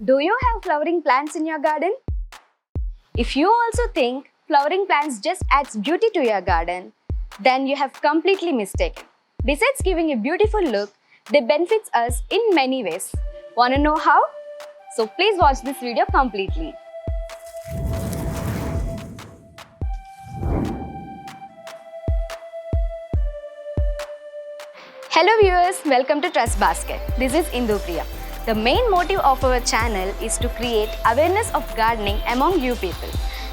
Do you have flowering plants in your garden? If you also think flowering plants just adds beauty to your garden, then you have completely mistaken. Besides giving a beautiful look, they benefits us in many ways. Wanna know how? So please watch this video completely. Hello viewers, welcome to Trust Basket. This is Indu Priya. The main motive of our channel is to create awareness of gardening among you people.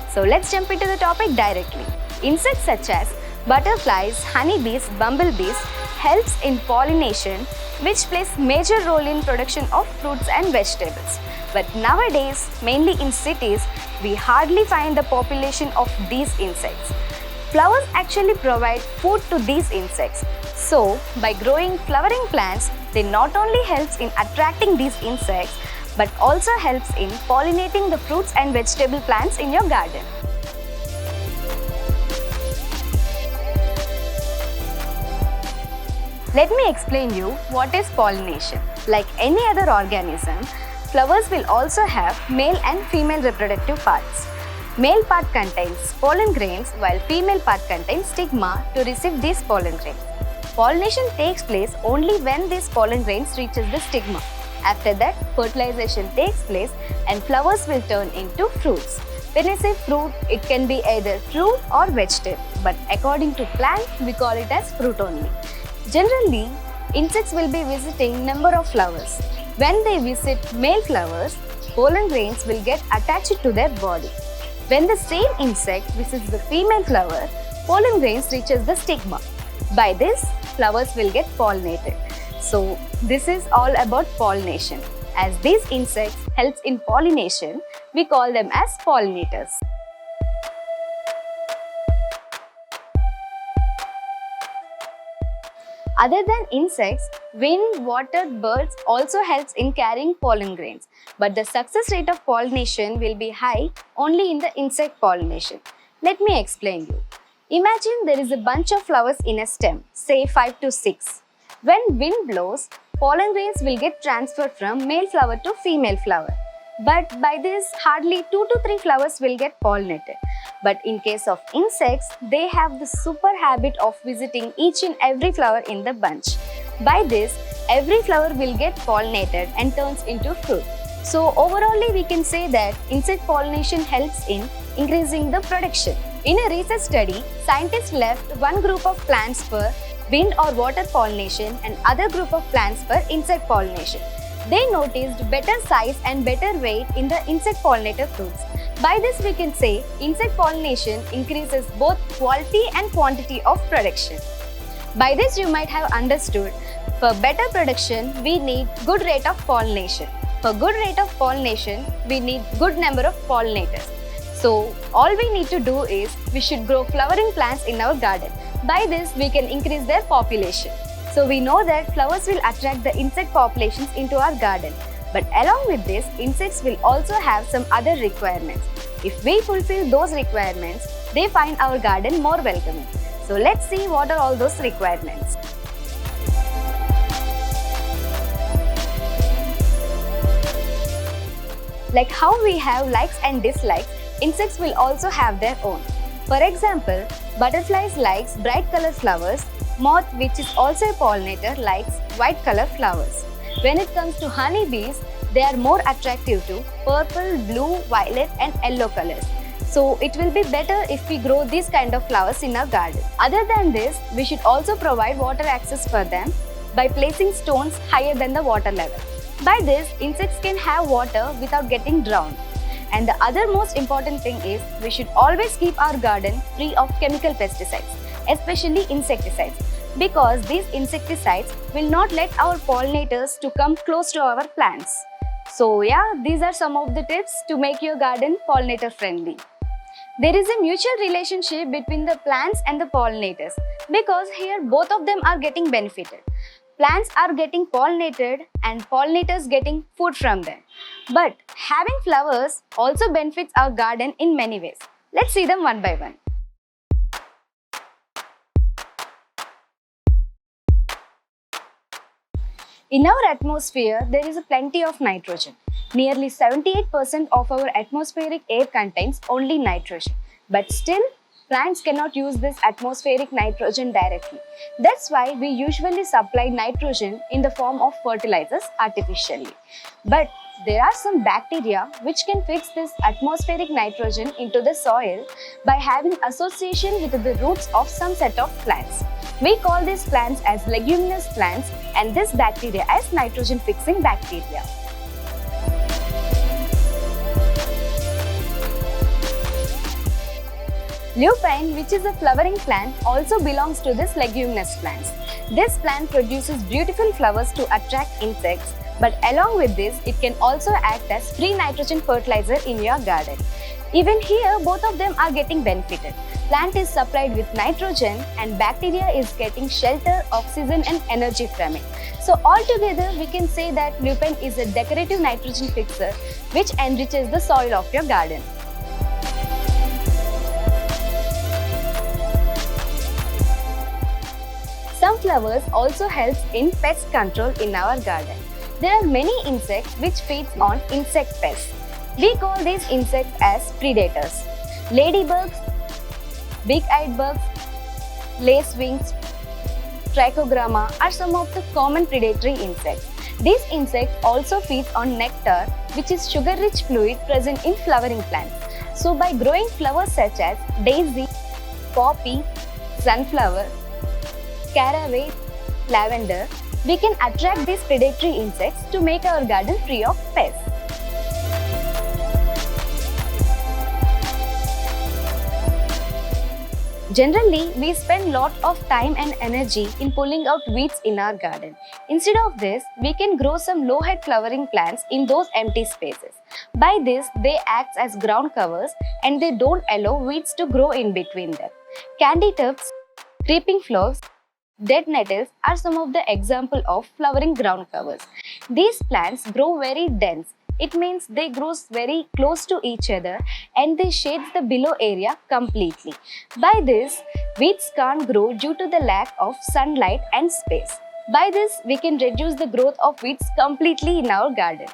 So let's jump into the topic directly. Insects such as butterflies, honeybees, bumblebees helps in pollination, which plays major role in production of fruits and vegetables. But nowadays, mainly in cities, we hardly find the population of these insects. Flowers actually provide food to these insects. So, by growing flowering plants, they not only helps in attracting these insects, but also helps in pollinating the fruits and vegetable plants in your garden. Let me explain you what is pollination. Like any other organism, flowers will also have male and female reproductive parts. Male part contains pollen grains while female part contains stigma to receive these pollen grains. Pollination takes place only when these pollen grains reaches the stigma. After that, fertilization takes place and flowers will turn into fruits. When I say fruit, it can be either fruit or vegetable, but according to plant, we call it as fruit only. Generally, insects will be visiting number of flowers. When they visit male flowers, pollen grains will get attached to their body. When the same insect visits the female flower, pollen grains reaches the stigma. By this, flowers will get pollinated. So, this is all about pollination. As these insects helps in pollination, we call them as pollinators. Other than insects, wind-watered birds also helps in carrying pollen grains. But the success rate of pollination will be high only in the insect pollination. Let me explain you. Imagine there is a bunch of flowers in a stem, say 5 to 6. When wind blows, pollen grains will get transferred from male flower to female flower. But by this, hardly 2 to 3 flowers will get pollinated. But in case of insects, they have the super habit of visiting each and every flower in the bunch. By this, every flower will get pollinated and turns into fruit. So overall, we can say that insect pollination helps in increasing the production. In a research study, scientists left one group of plants for wind or water pollination and other group of plants for insect pollination. They noticed better size and better weight in the insect pollinator fruits. By this we can say insect pollination increases both quality and quantity of production. By this you might have understood, for better production we need good rate of pollination. For good rate of pollination we need good number of pollinators. So all we need to do is we should grow flowering plants in our garden. By this we can increase their population. So we know that flowers will attract the insect populations into our garden. But along with this, insects will also have some other requirements. If we fulfill those requirements, they find our garden more welcoming. So let's see what are all those requirements. Like how we have likes and dislikes, insects will also have their own. For example, butterflies likes bright color flowers. Moth, which is also a pollinator, likes white color flowers. When it comes to honeybees, they are more attractive to purple, blue, violet and yellow colors. So it will be better if we grow these kind of flowers in our garden. Other than this, we should also provide water access for them by placing stones higher than the water level. By this, insects can have water without getting drowned. And the other most important thing is we should always keep our garden free of chemical pesticides, especially insecticides, because these insecticides will not let our pollinators to come close to our plants. So yeah, these are some of the tips to make your garden pollinator friendly. There is a mutual relationship between the plants and the pollinators because here both of them are getting benefited. Plants are getting pollinated and pollinators getting food from them. But having flowers also benefits our garden in many ways. Let's see them one by one. In our atmosphere, there is plenty of nitrogen. Nearly 78% of our atmospheric air contains only nitrogen. But still, plants cannot use this atmospheric nitrogen directly. That's why we usually supply nitrogen in the form of fertilizers artificially. But there are some bacteria which can fix this atmospheric nitrogen into the soil by having association with the roots of some set of plants. We call these plants as leguminous plants and this bacteria as nitrogen fixing bacteria. Lupine, which is a flowering plant, also belongs to this leguminous plants. This plant produces beautiful flowers to attract insects, but along with this, it can also act as free nitrogen fertilizer in your garden. Even here, both of them are getting benefited. Plant is supplied with nitrogen and bacteria is getting shelter, oxygen and energy from it. So altogether, we can say that lupine is a decorative nitrogen fixer which enriches the soil of your garden. Sunflowers also helps in pest control in our garden. There are many insects which feeds on insect pests. We call these insects as predators. Ladybugs, big-eyed bugs, lacewings, trichogramma are some of the common predatory insects. These insects also feed on nectar, which is sugar-rich fluid present in flowering plants. So by growing flowers such as daisy, poppy, sunflower, caraway, lavender, we can attract these predatory insects to make our garden free of pests. Generally, we spend lot of time and energy in pulling out weeds in our garden. Instead of this, we can grow some low-head flowering plants in those empty spaces. By this, they act as ground covers and they don't allow weeds to grow in between them. Candy tufts, creeping phlox, dead nettles are some of the example of flowering ground covers. These plants grow very dense. It means they grow very close to each other and they shade the below area completely. By this, weeds can't grow due to the lack of sunlight and space. By this, we can reduce the growth of weeds completely in our garden.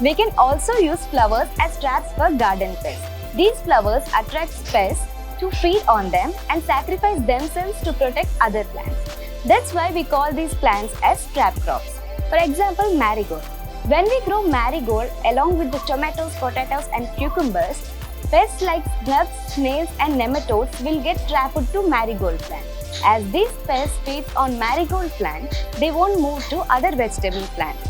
We can also use flowers as traps for garden pests. These flowers attract pests to feed on them and sacrifice themselves to protect other plants. That's why we call these plants as trap crops. For example, marigold. When we grow marigold along with the tomatoes, potatoes and cucumbers, pests like snubs, snails and nematodes will get trapped to marigold plant. As these pests feed on marigold plant, they won't move to other vegetable plants.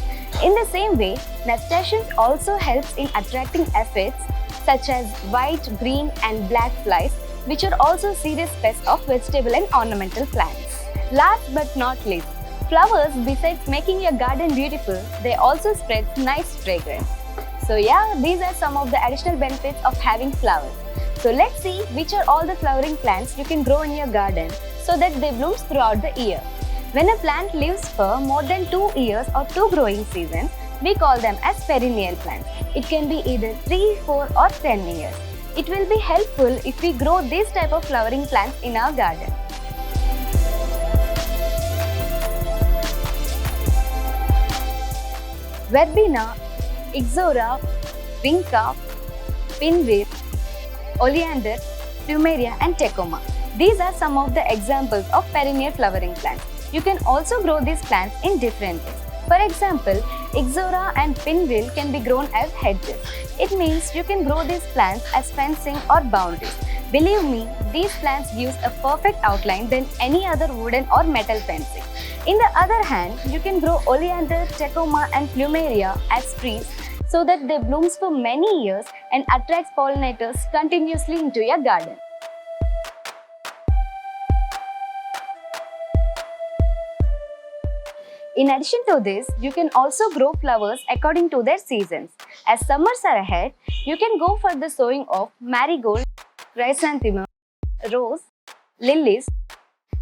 In the same way, nasturtiums also helps in attracting aphids such as white, green and black flies, which are also serious pests of vegetable and ornamental plants. Last but not least, flowers, besides making your garden beautiful, they also spread nice fragrance. So yeah, these are some of the additional benefits of having flowers. So let's see which are all the flowering plants you can grow in your garden so that they bloom throughout the year. When a plant lives for more than 2 years or 2 growing seasons, we call them as perennial plants. It can be either 3, 4 or 10 years. It will be helpful if we grow this type of flowering plants in our garden. Verbena, Ixora, Vinca, Pinwheel, Oleander, Plumeria and Tecoma. These are some of the examples of perennial flowering plants. You can also grow these plants in different ways. For example, Ixora and Pinwheel can be grown as hedges. It means you can grow these plants as fencing or boundaries. Believe me, these plants gives a perfect outline than any other wooden or metal fencing. In the other hand, you can grow Oleander, Tecoma and Plumeria as trees so that they blooms for many years and attracts pollinators continuously into your garden. In addition to this, you can also grow flowers according to their seasons. As summers are ahead, you can go for the sowing of marigold, chrysanthemum, rose, lilies,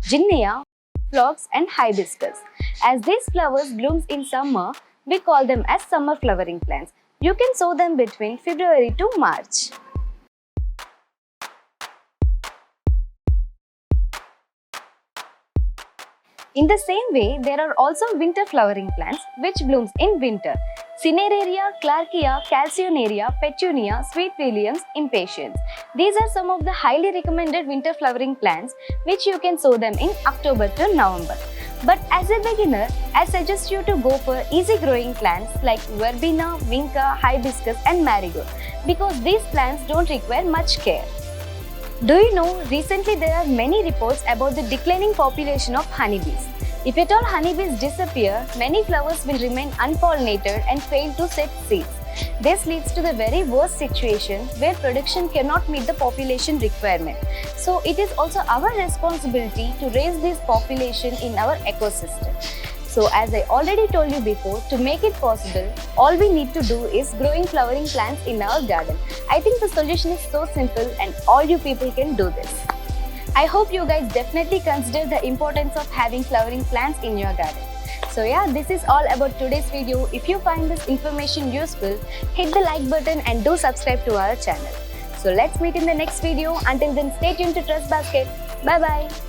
ginnia, phlox and hibiscus. As these flowers blooms in summer, we call them as summer flowering plants. You can sow them between February to March. In the same way, there are also winter flowering plants which blooms in winter. Cineraria, Clarkia, Calceonaria, Petunia, Sweet Williams, Impatiens. These are some of the highly recommended winter flowering plants which you can sow them in October to November. But as a beginner, I suggest you to go for easy growing plants like Verbena, Vinca, Hibiscus and Marigold because these plants don't require much care. Do you know, recently there are many reports about the declining population of honeybees. If at all honeybees disappear, many flowers will remain unpollinated and fail to set seeds. This leads to the very worst situation where production cannot meet the population requirement. So it is also our responsibility to raise this population in our ecosystem. So as I already told you before, to make it possible, all we need to do is growing flowering plants in our garden. I think the solution is so simple and all you people can do this. I hope you guys definitely consider the importance of having flowering plants in your garden. So yeah, this is all about today's video. If you find this information useful, hit the like button and do subscribe to our channel. So let's meet in the next video. Until then, stay tuned to Trust Basket. Bye bye.